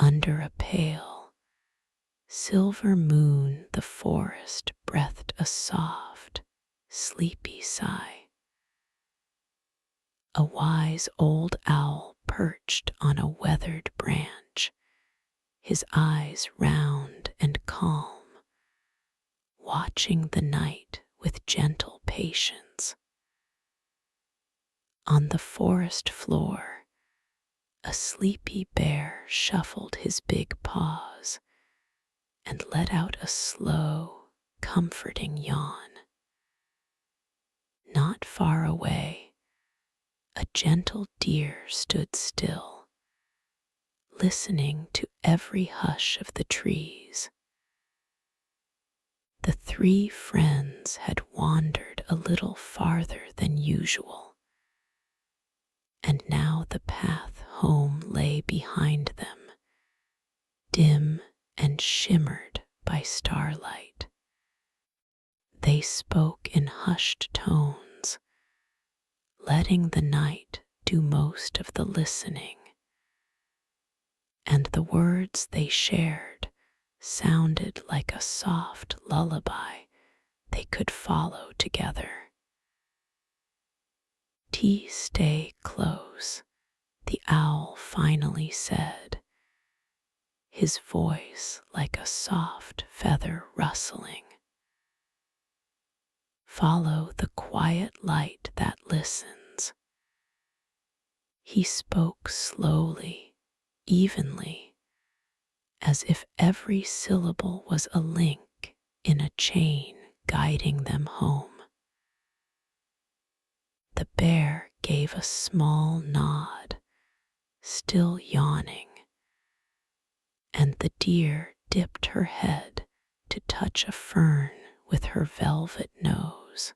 Under a pale, silver moon, the forest breathed a soft, sleepy sigh. A wise old owl perched on a weathered branch, his eyes round and calm, watching the night with gentle patience. On the forest floor, a sleepy bear shuffled his big paws and let out a slow, comforting yawn. Not far away, a gentle deer stood still, listening to every hush of the trees. The three friends had wandered a little farther than usual, and now the path home lay behind them, dim and shimmered by starlight. They spoke in hushed tones, letting the night do most of the listening, and the words they shared sounded like a soft lullaby they could follow together. Stay close," the owl finally said, his voice like a soft feather rustling. "Follow the quiet light that listens." He spoke slowly, evenly, as if every syllable was a link in a chain guiding them home. The bear gave a small nod, still yawning, and the deer dipped her head to touch a fern with her velvet nose.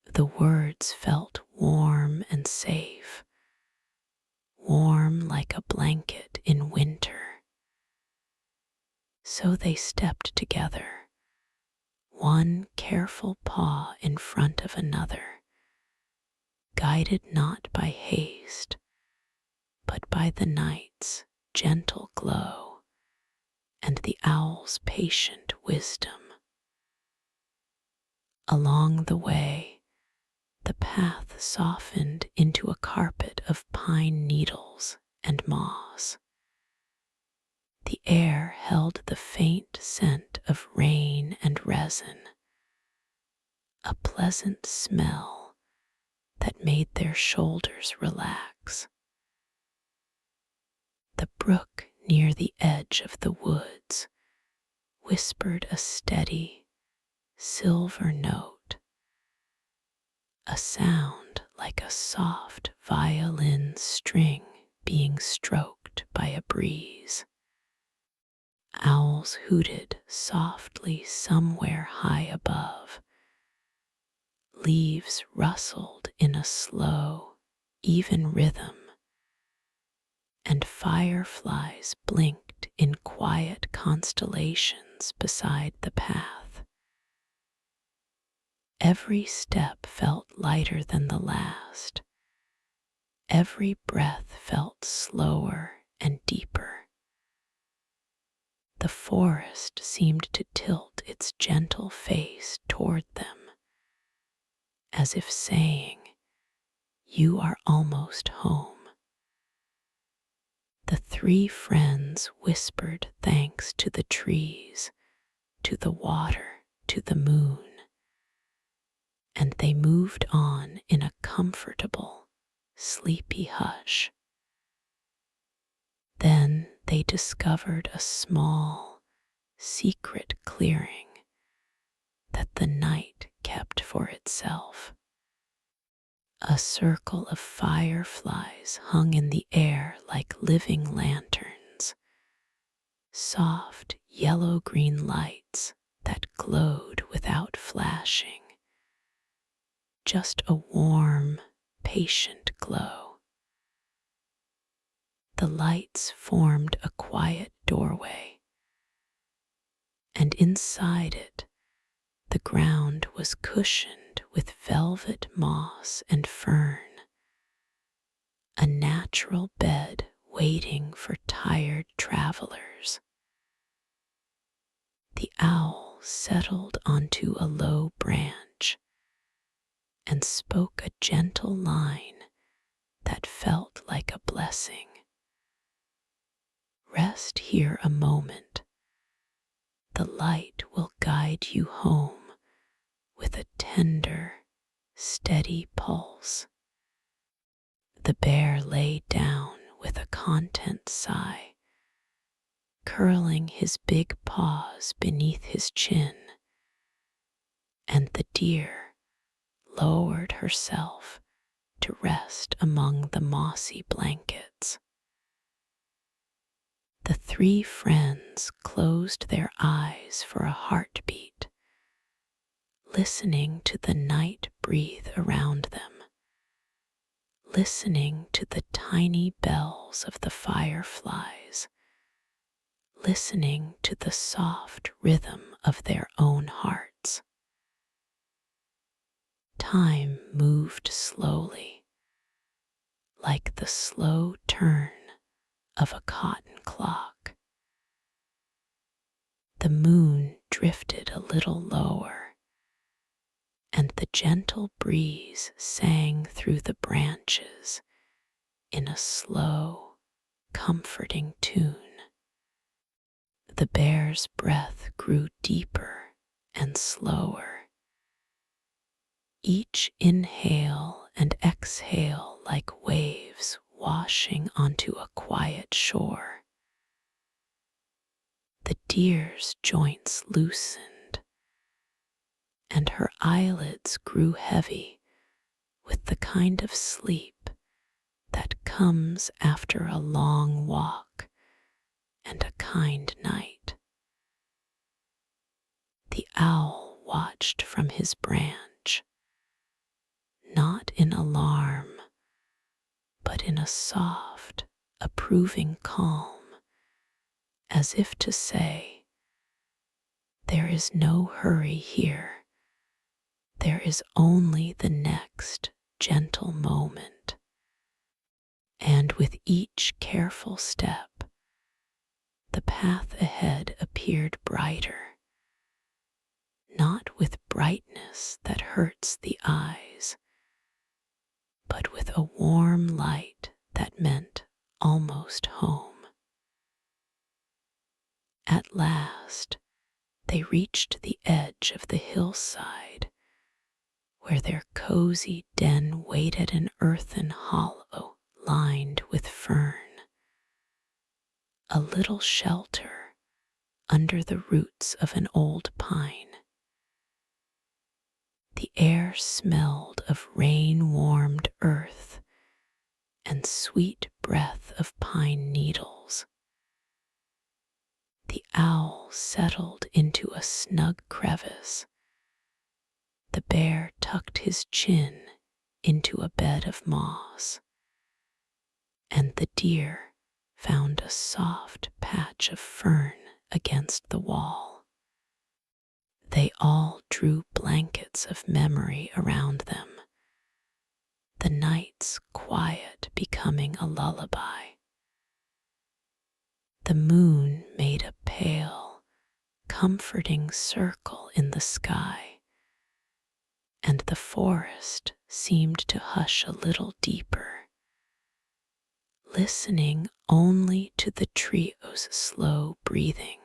The words felt warm and safe, warm like a blanket in winter. So they stepped together, one careful paw in front of another, guided not by haste, but by the night's gentle glow and the owl's patient wisdom. Along the way, the path softened into a carpet of pine needles and moss. The air held the faint scent of rain and resin, a pleasant smell that made their shoulders relax. The brook near the edge of the woods whispered a steady, silver note, a sound like a soft violin string being stroked by a breeze. Owls hooted softly somewhere high above. Leaves rustled in a slow, even rhythm, and fireflies blinked in quiet constellations beside the path. Every step felt lighter than the last. Every breath felt slower and deeper. The forest seemed to tilt its gentle face toward them, as if saying, "You are almost home." The three friends whispered thanks to the trees, to the water, to the moon, and they moved on in a comfortable, sleepy hush. Then they discovered a small, secret clearing that the night kept for itself. A circle of fireflies hung in the air like living lanterns, soft yellow-green lights that glowed without flashing, just a warm, patient glow. The lights formed a quiet doorway, and inside it, the ground was cushioned with velvet moss and fern, a natural bed waiting for tired travelers. The owl settled onto a low branch and spoke a gentle line that felt like a blessing. Rest here a moment. The light will guide you home with a tender, steady pulse. The bear lay down with a content sigh, curling his big paws beneath his chin, and the deer lowered herself to rest among the mossy blankets. The three friends closed their eyes for a heartbeat, listening to the night breathe around them, listening to the tiny bells of the fireflies, listening to the soft rhythm of their own hearts. Time moved slowly, like the slow turn of a cotton clock. The moon drifted a little lower, and the gentle breeze sang through the branches in a slow, comforting tune. The bear's breath grew deeper and slower, each inhale and exhale like waves washing onto a quiet shore. The deer's joints loosened, and her eyelids grew heavy with the kind of sleep that comes after a long walk and a kind night. The owl watched from his branch, not in alarm, but in a soft, approving calm, as if to say, "There is no hurry here. There is only the next gentle moment." And with each careful step, the path ahead appeared brighter, not with brightness that hurts the eyes, but with a warm light that meant almost home. At last, they reached the edge of the hillside, where their cozy den waited an earthen hollow lined with fern, a little shelter under the roots of an old pine. The air smelled of rain-warmed earth and sweet breath of pine needles. The owl settled into a snug crevice. The bear tucked his chin into a bed of moss, and the deer found a soft patch of fern against the wall. They all drew blankets of memory around them, the night's quiet becoming a lullaby. The moon made a pale, comforting circle in the sky, and the forest seemed to hush a little deeper, listening only to the trio's slow breathing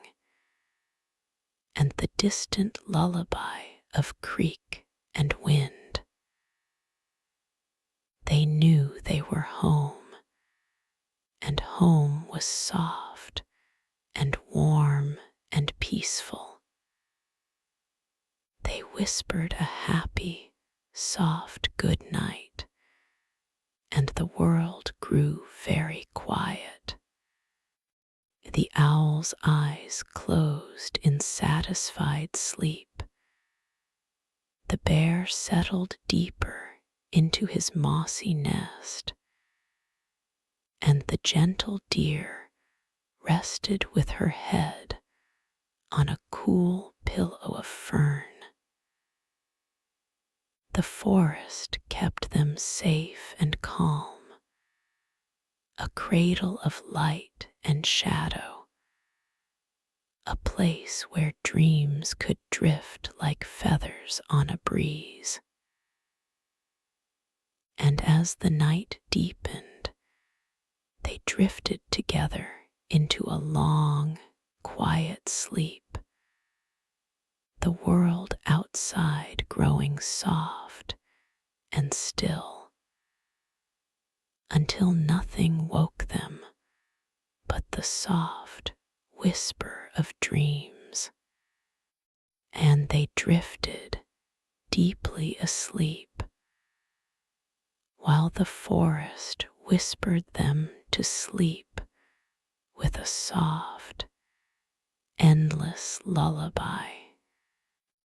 and the distant lullaby of creek and wind. They knew they were home, and home was soft and warm and peaceful. They whispered a happy, soft good night, and the world grew very quiet. The owl's eyes closed in satisfied sleep. The bear settled deeper into his mossy nest, and the gentle deer rested with her head on a cool pillow of fern. The forest kept them safe and calm, a cradle of light and shadow a place where dreams could drift like feathers on a breeze. And as the night deepened, they drifted together into a long, quiet sleep, the world outside growing soft and still, until nothing woke them but the soft whisper of dreams. And they drifted deeply asleep, while the forest whispered them to sleep with a soft, endless lullaby.